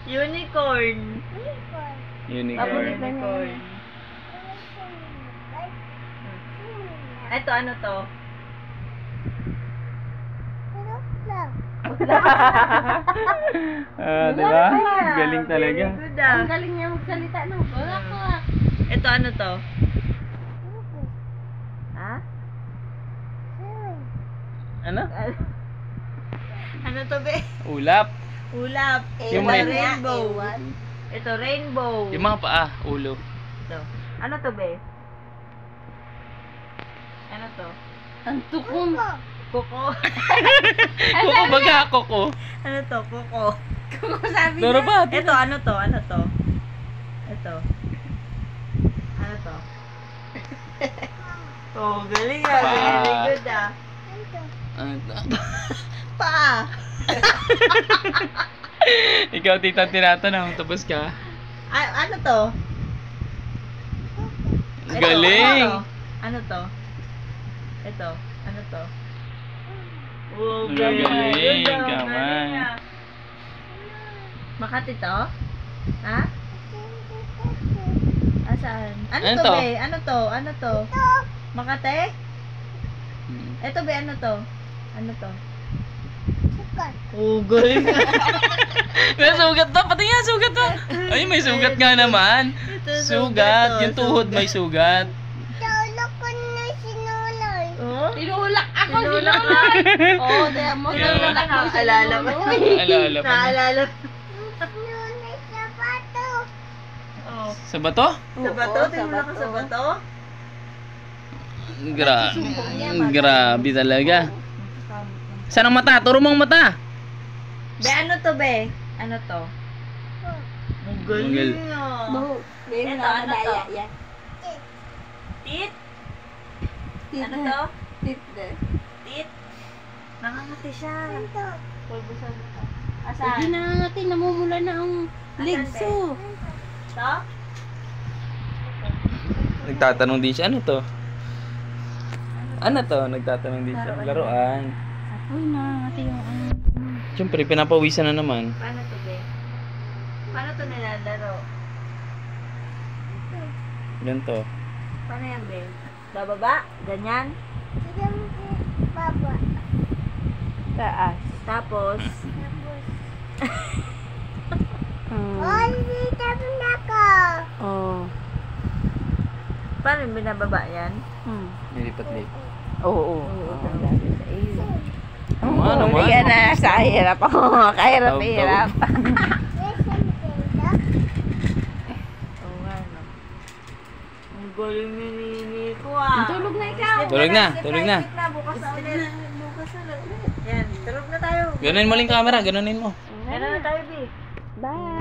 Unicorn. Unicorn. Unicorn. Ito, ano to? Diba? Galing talaga. Very good ah. Ang galing niya magsalita, no? Bulak. Ito, ano to? Ha? Ano? Ano to, be? Ulap. Ulap. Yung Ito, may- rainbow. Ito, rainbow. Yung mga paa, ulo. Ito. Ano to, be? Ano to? Ang tukong. Kuko. Kuko baga, kuko. Ano to? Kuko. Kuko sabi Doro ba? Ito, ano to? Ano to? Ito. Ano to? Oh, galing ah. Very good ah. Pa! Ikaw, tita, tinatanong. Tapos ka. Ano to? Ito, Galing! Ano to? Ito. Ano to? Oh, Galing, Good, ah. kamay. Galing, ah. Makati to? Ha? Asaan? Ano Ano to, to? be? Ano to? Ano to? Makate? Ito, be, ano to? Ano to? Oh, galing. May sugat to. Pati nga, sugat to. Ay, may sugat nga naman. Ito, Sugat. to, Yung tuhod may sugat. Oh? Tinulak ako. Tinulak Tinulak. Oo, kaya mo. Yeah. Tinulak ako. Naalala mo. Alala pa. Naalala mo. Oh. Sa bato? Sa bato? Tinulak ka sa bato? Grabe talaga. Saan ang mata? Turo mo ang mata. Be, ano to, be? Ano to? Ang galing ah. Ito, ano to? Tit? Ano to? Tit? Nangangati siya. Pulbusan mo to. Hindi Asaan? na natin. Namumula na ang legs. Oh. To? Nagtatanong din siya, ano to? Ano to? Nagtatanong din siya. Laruan. Uy, nangangati yung ano. Siyempre, pinapawisan na naman. Paano to, be? Paano to nilalaro? Ganito. Paano yan, be? Bababa? Ganyan? Taas. Tapos? Oh. Paano yung binababa yan? Nilipat-lipat. Oo. Ano naman? Hindi ka na sa hirap ako. Kahirap-hirap. Oo nga, no? Ang galing ni Nini ko ah. Tulog na ikaw. Tulog na, tulog na. Bukas na ulit. Yan, tulog na tayo. Ganunin mo lang yung camera, ganunin mo. Gano'n na tayo, B. Bye.